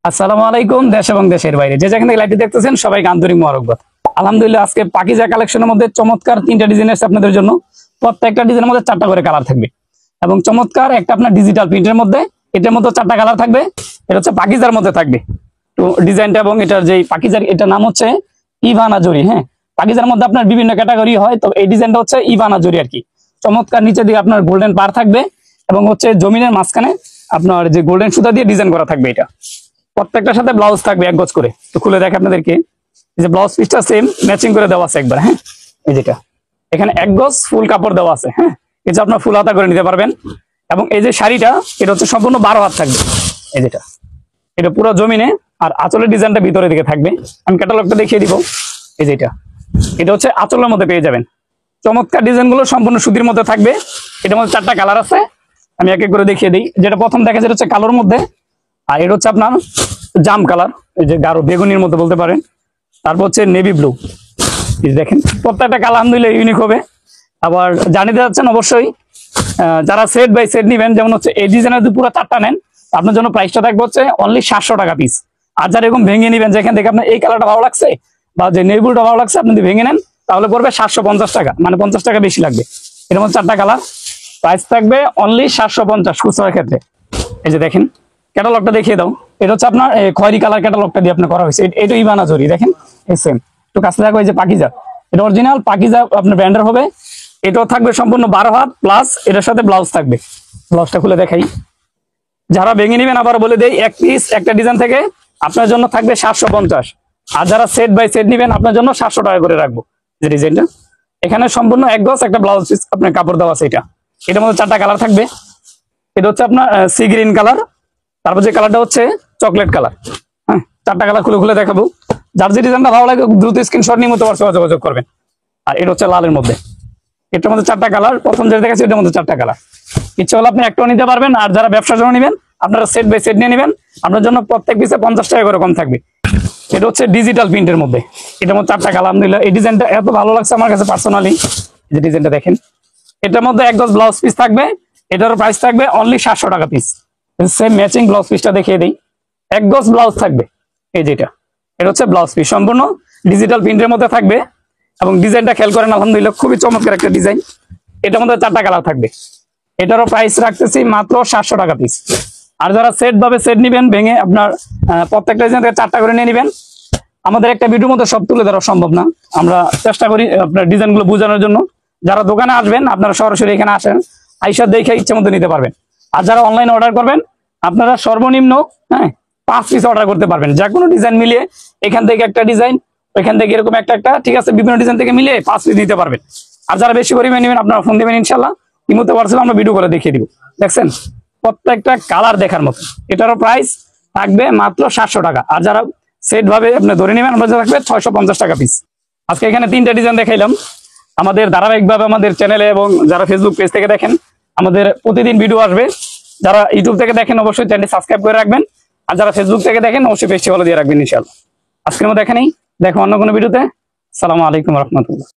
আসসালামু আলাইকুম। দেশ এবং দেশের বাইরে যে যেখান থেকে লাইভটি দেখতেছেন সবাইকে আন্তরিক মোবারকবাদ। আলহামদুলিল্লাহ, আজকে পাকিজা কালেকশনের মধ্যে চমৎকার 3টা ডিজাইন আছে আপনাদের জন্য। প্রত্যেকটা ডিজাইনের মধ্যে 4টা করে কালার থাকবে এবং চমৎকার একটা আপনার ডিজিটাল প্রিন্টের মধ্যে, এটার মধ্যে 4টা কালার থাকবে। এটা হচ্ছে পাকিজার মধ্যে থাকবে তো ডিজাইনটা, এবং এটার যে পাকিজার এটা নাম হচ্ছে ইভানা জরি। হ্যাঁ, পাকিজার মধ্যে আপনার বিভিন্ন ক্যাটাগরি হয়, তো এই ডিজাইনটা হচ্ছে ইভানা জরি আর কি। চমৎকার নিচে দিকে আপনার গোল্ডেন পার থাকবে এবং হচ্ছে জমিনের মাঝখানে আপনার যে গোল্ডেন সুতা দিয়ে ডিজাইন করা থাকবে। এটা প্রত্যেকটার সাথে ব্লাউজ থাকবে এক গজ করে। তো খুলে দেখে আপনাদেরকে, এই যে ব্লাউজ পিসটা সেম ম্যাচিং করে দেওয়া আছে একবার। হ্যাঁ, এই যেটা এখানে এক গজ ফুল কাপড় দেওয়া আছে। হ্যাঁ, এই যে আপনার ফুল হাতা করে নিতে পারবেন। এবং এই যে শাড়িটা, এটা হচ্ছে সম্পূর্ণ 12 হাত থাকবে। এই যেটা এটা পুরো জমিনে, আর আঁচলের ডিজাইনটা ভিতরের দিকে থাকবে। আমি ক্যাটালগটা দেখিয়ে দিব। এই যে এটা হচ্ছে আঁচলের মধ্যে পেয়ে যাবেন। চমৎকার ডিজাইন গুলো সম্পূর্ণ সুতির মধ্যে থাকবে। এটার মধ্যে 4টা কালার আছে, আমি এক এক করে দেখিয়ে দিই। যেটা প্রথম দেখা যেটা হচ্ছে কালোর মধ্যে, আর এটা হচ্ছে আপনার জাম কালার, এই যে গাঢ় বেগুনির মধ্যে বলতে পারেন। তারপর হচ্ছে নেভি ব্লু। দেখেন প্রত্যেকটা কালার আলহামদুলিল্লাহ ইউনিক হবে। আবার জানিয়ে যাচ্ছেন অবশ্যই যারা সেট বাই সেট নিবেন, যেমন হচ্ছে এই ডিজাইনের যদি পুরো 4টা নেন, আপনার জন্য প্রাইসটা থাকবে হচ্ছে অনলি 700 টাকা পিস। আর যারা এরকম ভেঙে নিবেন, যেখান থেকে আপনার এই কালারটা ভালো লাগছে বা যে নেভি ব্লুটা ভালো লাগছে, আপনি যদি ভেঙে নেন তাহলে পড়বে 750 টাকা, মানে 50 টাকা বেশি লাগবে। এর মধ্যে 4টা কালার, প্রাইস থাকবে অনলি 750 খুচরার ক্ষেত্রে। এই যে দেখেন ক্যাটালগটা দেখিয়ে দাও। এটা হচ্ছে আপনার খয়েরি কালার ক্যাটালগটা দিয়ে আপনার করা হয়েছে। এটা ইভানা জরি, দেখেন সেম একটু কাছে দেখো। এই যে পাকিজা, এটা অরিজিনাল পাকিজা আপনার ব্র্যান্ডের হবে। এটাও থাকবে সম্পূর্ণ 12 হাত প্লাস এটার সাথে ব্লাউজ থাকবে। ব্লাউজটা খুলে দেখাই। যারা ভেঙে নেবেন আবার বলে দেই, এক পিস একটা ডিজাইন থেকে আপনার জন্য থাকবে 750। আর যারা সেট বাই সেট নিবেন আপনার জন্য 700 টাকা করে রাখবো। যে ডিজাইনটা এখানে সম্পূর্ণ এক গজ একটা ব্লাউজ পিস আপনার কাপড় দেওয়া আছে। এটার মধ্যে 4টা কালার থাকবে। এটা হচ্ছে আপনার সি গ্রিন কালার, তারপর যে কালারটা হচ্ছে চকলেট কালার। হ্যাঁ, 4টা কালার খুলে খুলে দেখাবো। যার যে ডিজাইনটা ভালো লাগে দ্রুত স্ক্রিনশট নিয়ে মতো যোগাযোগ করবেন। আর এটা হচ্ছে লালের মধ্যে, এটার মধ্যে 4টা কালার। প্রথম যেটা দেখাচ্ছি এটার মধ্যে 4টা কালার। ইচ্ছা হলে আপনি একটাও নিতে পারবেন। আর যারা ব্যবসার জন্য নেবেন, আপনারা সেট বাই সেট নিয়ে নেবেন, আপনার জন্য প্রত্যেক পিসে 50 টাকা করে কম থাকবে। এটা হচ্ছে ডিজিটাল প্রিন্টের মধ্যে, এটার মধ্যে 4টা কালার। আলহামদুলিল্লাহ এই ডিজাইনটা এত ভালো লাগছে আমার কাছে পার্সোনালি। যে ডিজাইনটা দেখেন, এটার মধ্যে এক গজ ব্লাউজ পিস থাকবে। এটার প্রাইস থাকবে অনলি 700 টাকা পিস। সেম ম্যাচিং ব্লাউজ পিসটা দেখিয়ে দিই। এক গজ ব্লাউজ থাকবে। এই যেটা এটা হচ্ছে ব্লাউজ পিস, সম্পূর্ণ ডিজিটাল প্রিন্টের মধ্যে থাকবে। এবং ডিজাইনটা খেয়াল করেন, আলহামদুলিল্লাহ খুবই চমৎকার একটা ডিজাইন। এটার মধ্যে 4টা কালার থাকবে। এটারও প্রাইস রাখতেছি মাত্র 700 টাকা পিস। আর যারা সেট ভাবে সেট নিবেন, ভেঙে আপনার প্রত্যেকটা ডিজাইন থেকে 4টা করে নিয়ে নিবেন। আমাদের একটা ভিডিওর মধ্যে সব তুলে ধরা সম্ভব না, আমরা চেষ্টা করি আপনার ডিজাইন গুলো বোঝানোর জন্য। যারা দোকানে আসবেন আপনারা সরাসরি এখানে আসেন, আইসা দেখে ইচ্ছা মতো নিতে পারবেন। আর যারা অনলাইনে অর্ডার করবেন, আপনারা সর্বনিম্ন 5 পিস অর্ডার করতে পারবেন। যে কোনো ডিজাইন মিলিয়ে, এখান থেকে একটা ডিজাইন, ওইখান থেকে এরকম একটা ঠিক আছে, বিভিন্ন ডিজাইন থেকে মিলিয়ে 5 পিস নিতে পারবেন। আর যারা বেশি পরিমাণে নেবেন আপনারা ফোন দেবেন, ইনশাল্লাহ ইমোতে হোয়াটসঅ্যাপে আমরা ভিডিও করে দেখিয়ে দিব। দেখছেন প্রত্যেকটা কালার দেখার মতো। এটারও প্রাইস থাকবে মাত্র 700 টাকা। আর যারা সেট ভাবে আপনি ধরে নেবেন, আপনার থাকবে 650 টাকা পিস। আজকে এখানে 3টা ডিজাইন দেখাইলাম। আমাদের ধারাবাহিকভাবে আমাদের চ্যানেলে এবং যারা ফেসবুক পেজ থেকে দেখেন, আমাদের প্রতিদিন ভিডিও আসবে। যারা ইউটিউব থেকে দেখেন অবশ্যই চ্যানেলটি সাবস্ক্রাইব করে রাখবেন। আর যারা ফেসবুক থেকে দেখেন অবশ্যই পেজটি ফলো দিয়ে রাখবেন ইনশাআল্লাহ। আজকের মতো এখানেই, দেখো অন্য কোনো ভিডিওতে। আসসালামু আলাইকুম রহমতুল্লাহ।